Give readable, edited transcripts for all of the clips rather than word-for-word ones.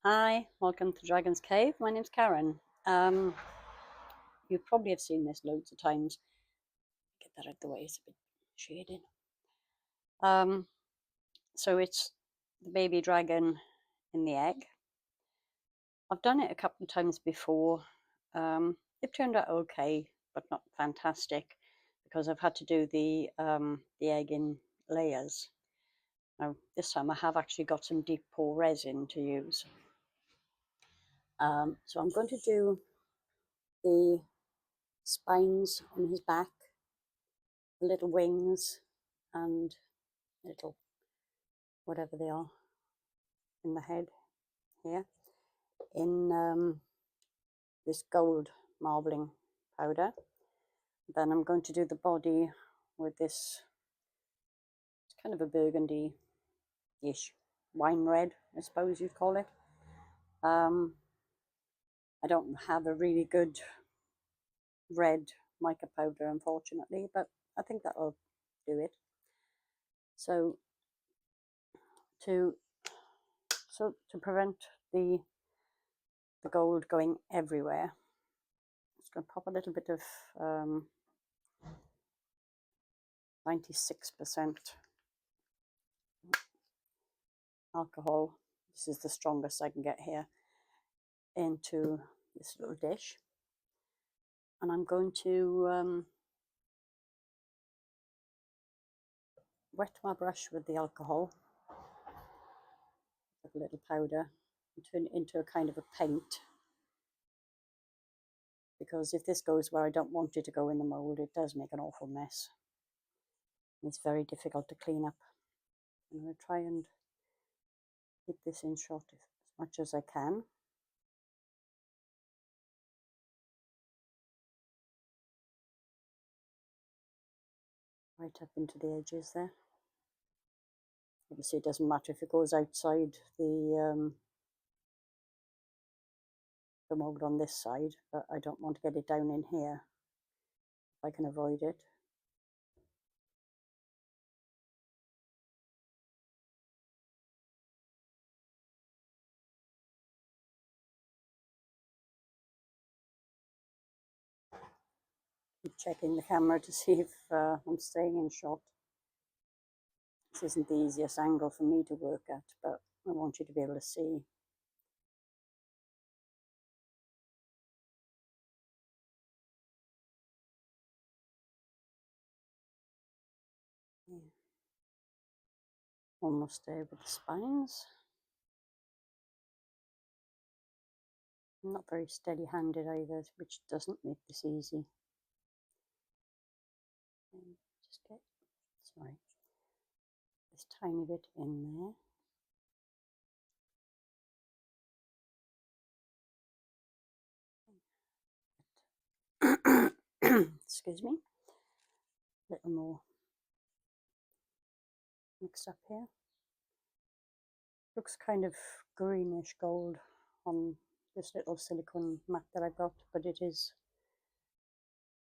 Hi, welcome to Dragon's Cave. My name's Karen. You probably have seen this loads of times. Get that out of the way, it's a bit shaded. So it's the baby dragon in the egg. I've done it a couple of times before. They've turned out okay, but not fantastic because I've had to do the egg in layers. Now this time I have actually got some deep pour resin to use. So I'm going to do the spines on his back, the little wings, and little whatever they are in the head here in this gold marbling powder. Then I'm going to do the body with this, it's kind of a burgundy-ish wine red, I suppose you'd call it. I don't have a really good red mica powder, unfortunately, but I think that'll do it. So to prevent the gold going everywhere, I'm just going to pop a little bit of 96% alcohol. This is the strongest I can get here, into this little dish, and I'm going to wet my brush with the alcohol, with a little powder, and turn it into a kind of a paint, because if this goes where I don't want it to go in the mold, it does make an awful mess. It's very difficult to clean up. I'm going to try and keep this in shot as much as I can. Right up into the edges there. Obviously it doesn't matter if it goes outside the mold on this side, but I don't want to get it down in here if I can avoid it. Keep checking the camera to see if I'm staying in shot. This isn't the easiest angle for me to work at, but I want you to be able to see. Yeah. Almost there with the spines. I'm not very steady-handed either, which doesn't make this easy. Just get, this tiny bit in there. Excuse me. A little more mixed up here. Looks kind of greenish gold on this little silicone mat that I got, but it is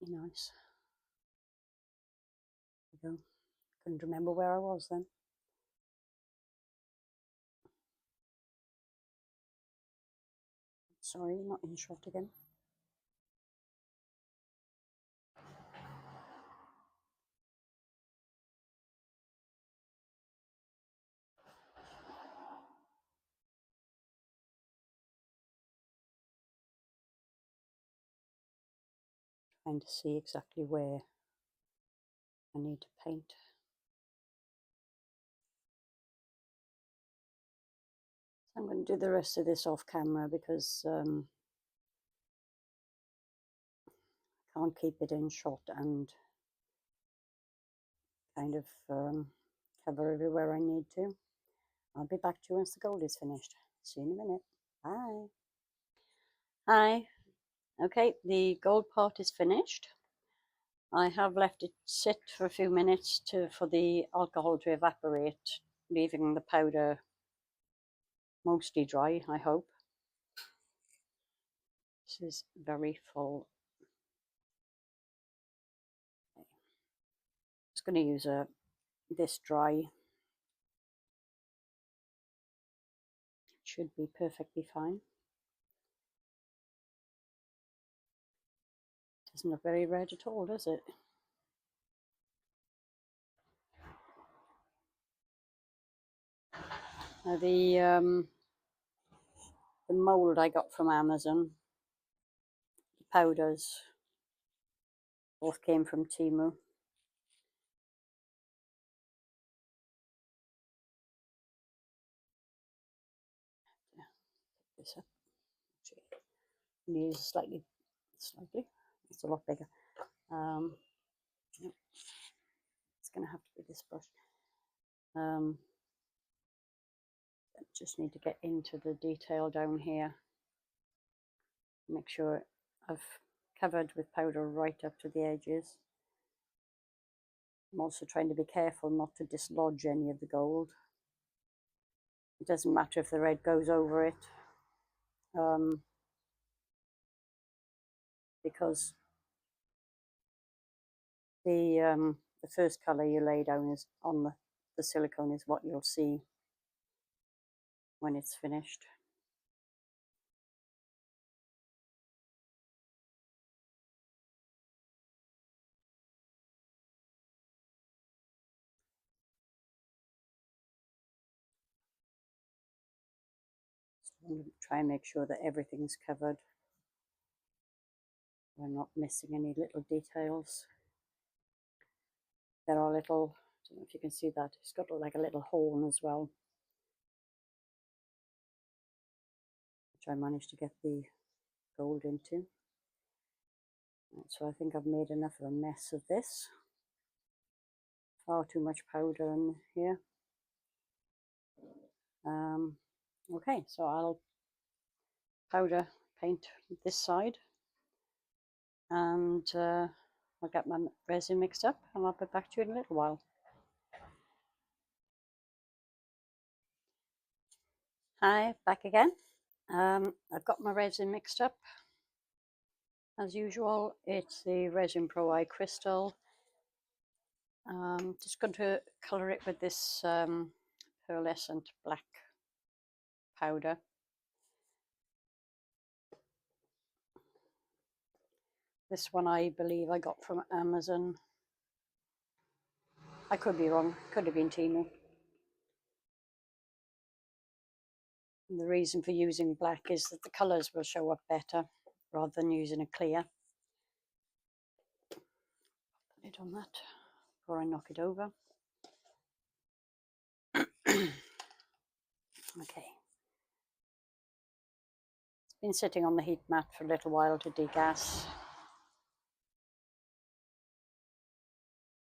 nice. There we go. Couldn't remember where I was then. Sorry, not in shot again. Trying to see exactly where I need to paint. So I'm going to do the rest of this off camera because I can't keep it in shot and kind of cover everywhere I need to. I'll be back to you once the gold is finished. See you in a minute. Bye. Hi. Okay, the gold part is finished. I have left it sit for a few minutes for the alcohol to evaporate, leaving the powder mostly dry, I hope. This is very full. Okay. Just going to use this dry. It should be perfectly fine. Doesn't look very red at all, does it? Now the mold I got from Amazon, the powders, both came from Temu. This up. Use slightly. It's a lot bigger. Yep. It's going to have to be this brush. Just need to get into the detail down here. Make sure I've covered with powder right up to the edges. I'm also trying to be careful not to dislodge any of the gold. It doesn't matter if the red goes over it, because the first colour you lay down is on the silicone is what you'll see when it's finished. So try and make sure that everything's covered. We're not missing any little details. There are little, I don't know if you can see that, it's got like a little horn as well, which I managed to get the gold into. So I think I've made enough of a mess of this. Far too much powder in here. Okay, so I'll powder paint this side, and I'll get my resin mixed up, and I'll be back to you in a little while. Hi, back again. I've got my resin mixed up. As usual, it's the Resin Pro Eye Crystal. Just going to colour it with this pearlescent black powder. This one I believe I got from Amazon. I could be wrong, could have been Temu. And the reason for using black is that the colours will show up better rather than using a clear. Put the lid on that before I knock it over. Okay. It's been sitting on the heat mat for a little while to degas.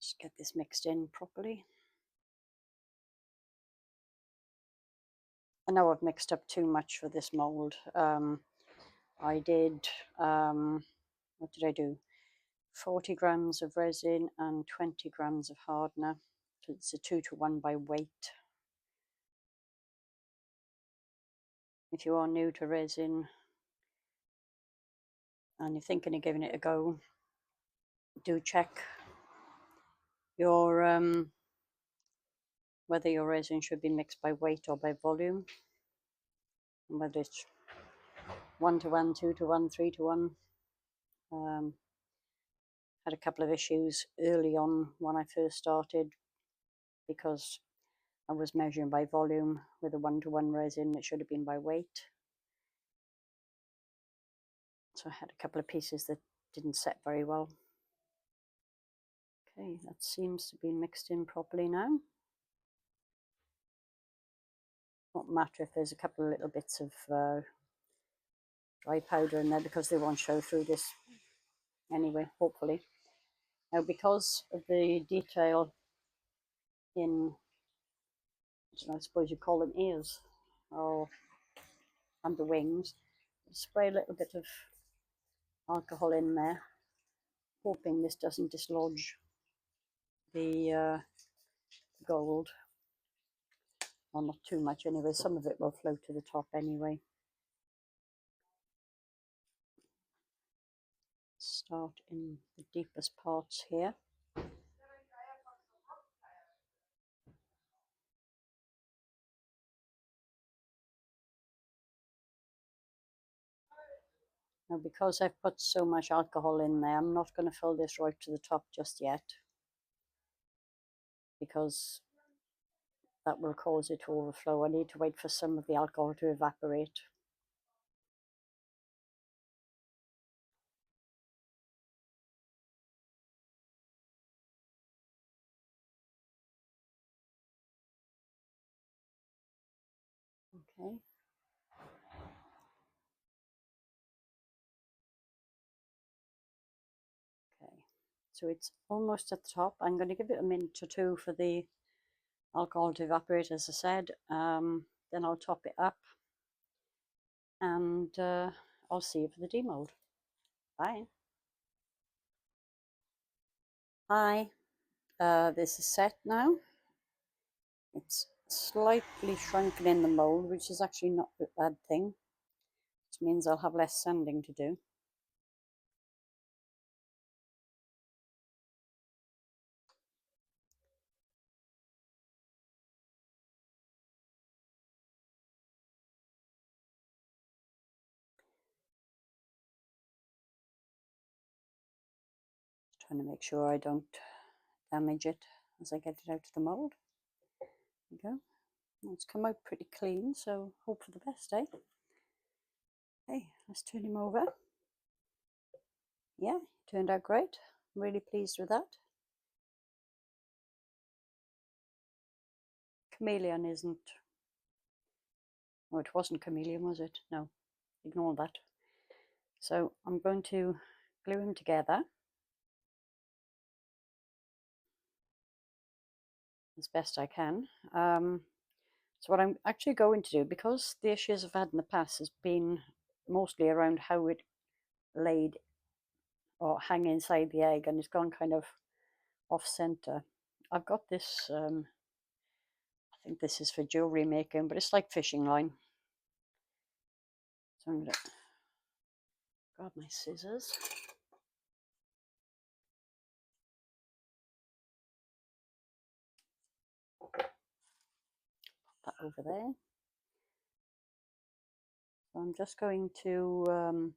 Just get this mixed in properly. I know I've mixed up too much for this mould. I did, what did I do? 40 grams of resin and 20 grams of hardener. So it's a 2-to-1 by weight. If you are new to resin and you're thinking of giving it a go, do check your whether your resin should be mixed by weight or by volume, and whether it's 1-to-1, 2-to-1, 3-to-1. Had a couple of issues early on when I first started because I was measuring by volume with a 1-to-1 resin. It should have been by weight. So I had a couple of pieces that didn't set very well. Okay, that seems to be mixed in properly now. Won't matter if there's a couple of little bits of dry powder in there because they won't show through this anyway, hopefully. Now, because of the detail in, I suppose you call them ears, or and the wings, spray a little bit of alcohol in there, hoping this doesn't dislodge the gold. Well, not too much anyway, some of it will float to the top anyway. Start in the deepest parts here. Now, because I've put so much alcohol in there, I'm not going to fill this right to the top just yet, because that will cause it to overflow. I need to wait for some of the alcohol to evaporate. Okay. Okay. So it's almost at the top. I'm going to give it a minute or two for the alcohol to evaporate, as I said. Then I'll top it up, and I'll see you for the demold. Bye. Hi. This is set now. It's slightly shrunken in the mold, which is actually not a bad thing. Which means I'll have less sanding to do. Trying to make sure I don't damage it as I get it out of the mold. There we go. It's come out pretty clean, so hope for the best, eh? Okay, let's turn him over. Yeah, turned out great. I'm really pleased with that. Chameleon isn't... Oh, it wasn't chameleon, was it? No, ignore that. So I'm going to glue him together as best I can. So what I'm actually going to do, because the issues I've had in the past has been mostly around how it laid or hang inside the egg, and it's gone kind of off center. I've got this, I think this is for jewelry making, but it's like fishing line. So I'm going to grab my scissors. Put that over there. So I'm just going to,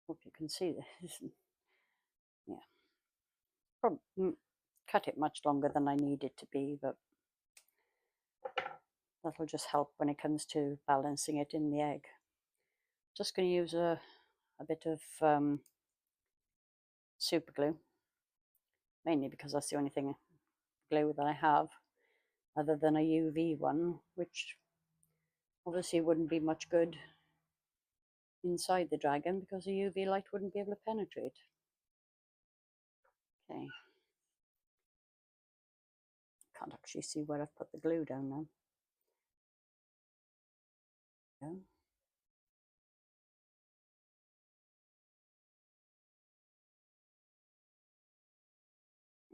hope you can see this. Yeah, probably cut it much longer than I need it to be, but that'll just help when it comes to balancing it in the egg. Just going to use a bit of super glue, mainly because that's the only thing glue that I have other than a UV one, which obviously wouldn't be much good inside the dragon because the UV light wouldn't be able to penetrate. Okay, can't actually see where I've put the glue down now. Yeah.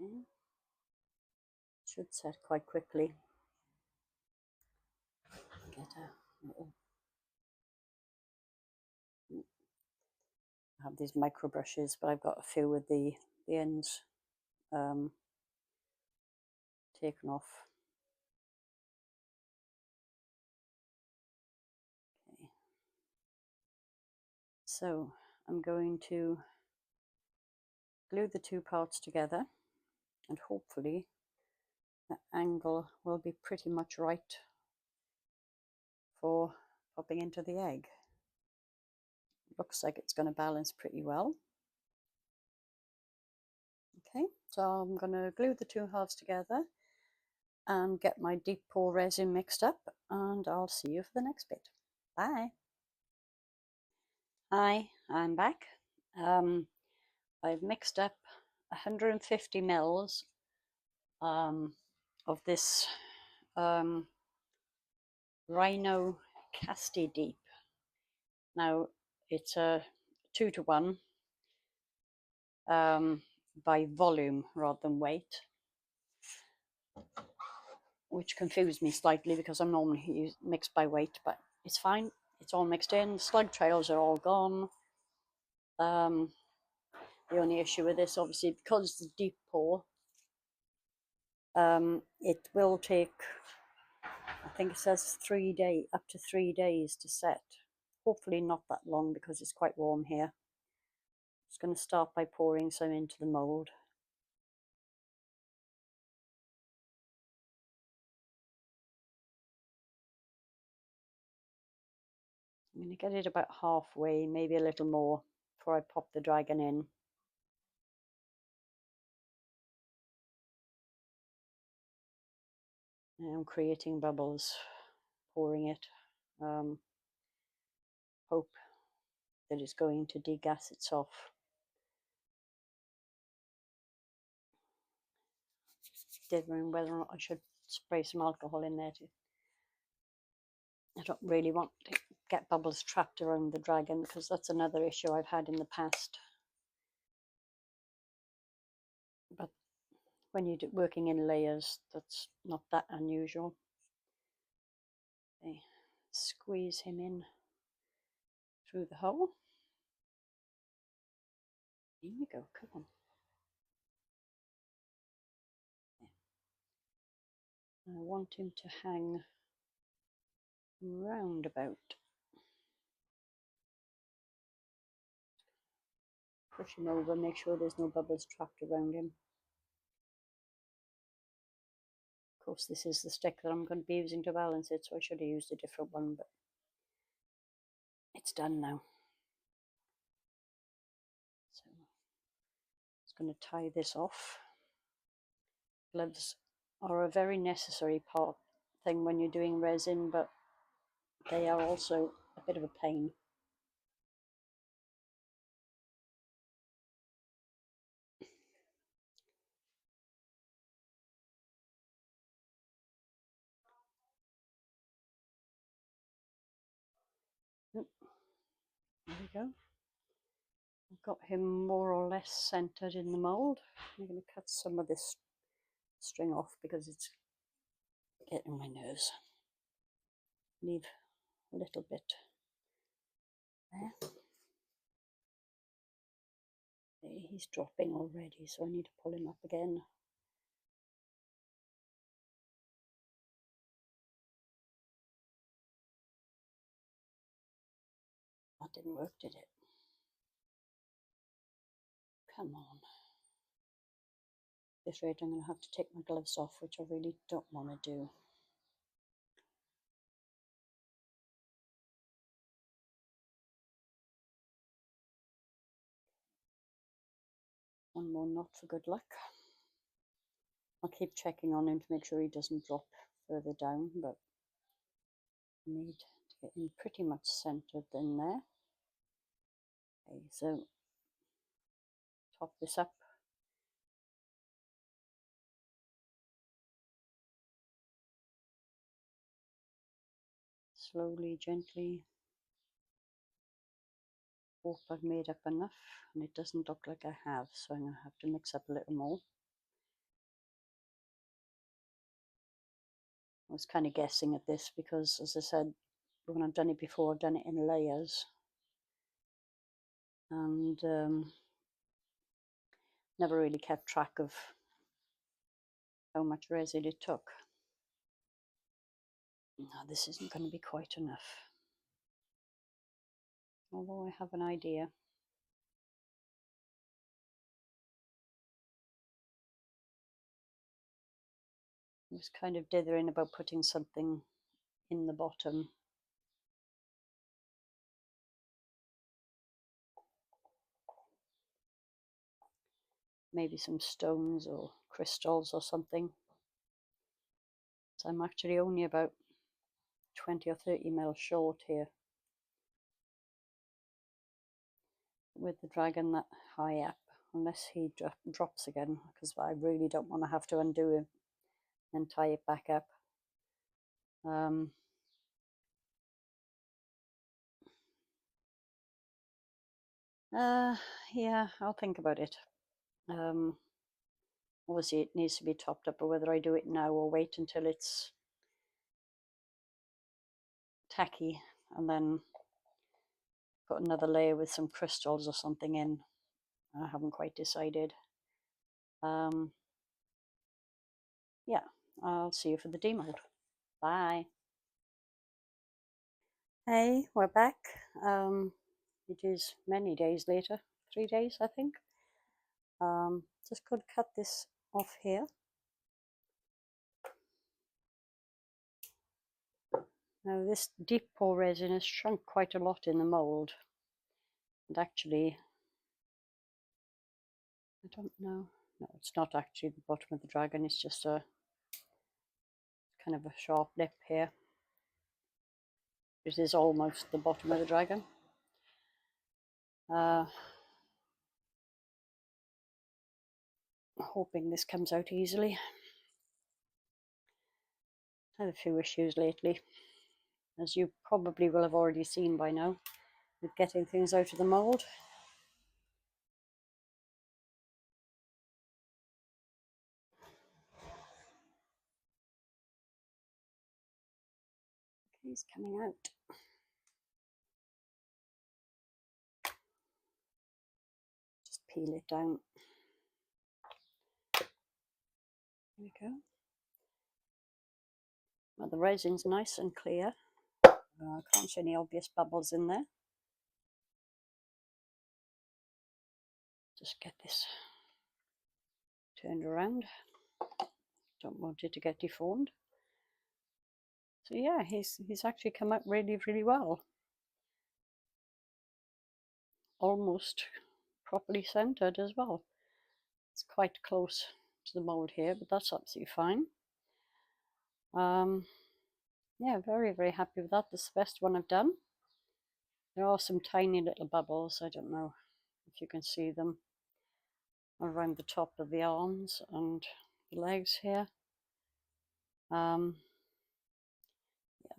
Yeah. Should set quite quickly. Get a little... I have these micro brushes, but I've got a few with the ends taken off. Okay. So I'm going to glue the two parts together, and hopefully the angle will be pretty much right for popping into the egg. Looks like it's going to balance pretty well. Okay, so I'm going to glue the two halves together and get my deep pour resin mixed up, and I'll see you for the next bit. Bye. Hi, I'm back. I've mixed up 150 mils of this Rhino Casti Deep. Now it's a 2-to-1 by volume rather than weight, which confused me slightly because I'm normally mixed by weight, but it's fine. It's all mixed in. The slug trails are all gone. The only issue with this, obviously, because it's a deep pour, it will take I think it says up to 3 days to set. Hopefully not that long because it's quite warm here. Just going to start by pouring some into the mould. I'm going to get it about halfway, maybe a little more, before I pop the dragon in. I'm creating bubbles, pouring it. Hope that it's going to degas itself. Dithering whether or not I should spray some alcohol in there too. I don't really want to get bubbles trapped around the dragon because that's another issue I've had in the past. But when you're working in layers, that's not that unusual. Okay. Squeeze him in through the hole. Here we go, come on. I want him to hang round about. Push him over, make sure there's no bubbles trapped around him. Of course, this is the stick that I'm going to be using to balance it, so I should have used a different one, but it's done now. So I'm just going to tie this off. Gloves are a very necessary thing when you're doing resin, but they are also a bit of a pain. There we go. I've got him more or less centered in the mold. I'm going to cut some of this string off because it's getting on my nerves. Leave a little bit there. He's dropping already, so I need to pull him up again. That didn't work, did it? Come on. At this rate, I'm going to have to take my gloves off, which I really don't want to do. One more knot for good luck. I'll keep checking on him to make sure he doesn't drop further down, but I need to get him pretty much centered in there. Okay, so top this up. Slowly, gently. Hope I've made up enough, and it doesn't look like I have, so I'm going to have to mix up a little more. I was kind of guessing at this because, as I said, when I've done it before, I've done it in layers, and never really kept track of how much resin it took. No, this isn't going to be quite enough, although I have an idea. I was kind of dithering about putting something in the bottom. Maybe some stones or crystals or something. So I'm actually only about 20 or 30 mil short here with the dragon that high up, unless he drops again, because I really don't want to have to undo him and tie it back up. Yeah, I'll think about it. Obviously it needs to be topped up, but whether I do it now or wait until it's tacky and then put another layer with some crystals or something in, I haven't quite decided. Yeah, I'll see you for the demold. Bye. Hey, we're back. It is many days later, 3 days, I think. Just could cut this off here. Now, this deep pour resin has shrunk quite a lot in the mold. And actually, I don't know. No, it's not actually the bottom of the dragon. It's just a kind of a sharp lip here. It is almost the bottom of the dragon. Hoping this comes out easily. Had a few issues lately, as you probably will have already seen by now, with getting things out of the mold. He's coming out. Just peel it down. There we go. Well, the resin's nice and clear. I can't see any obvious bubbles in there. Just get this turned around. Don't want it to get deformed. So yeah, he's actually come out really, really well. Almost properly centered as well. It's quite close to the mold here, but that's absolutely fine. Yeah, very, very happy with that. This is the best one I've done. There are some tiny little bubbles. I don't know if you can see them around the top of the arms and the legs here. Yeah,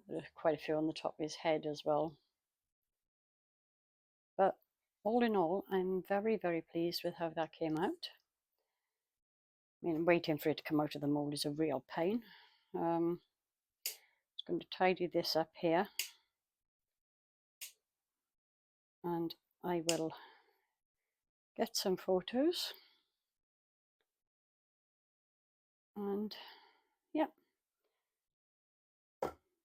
there's quite a few on the top of his head as well. But all in all, I'm very, very pleased with how that came out. I mean, waiting for it to come out of the mold is a real pain. I'm just going to tidy this up here, and I will get some photos. And yeah,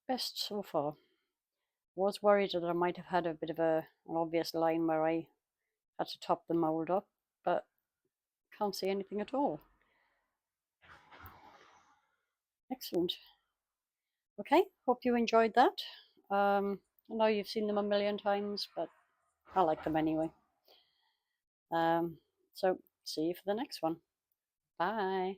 best so far. Was worried that I might have had a bit of an obvious line where I had to top the mold up, but can't see anything at all. Excellent. Okay, hope you enjoyed that. I know you've seen them a million times, but I like them anyway. So see you for the next one. Bye.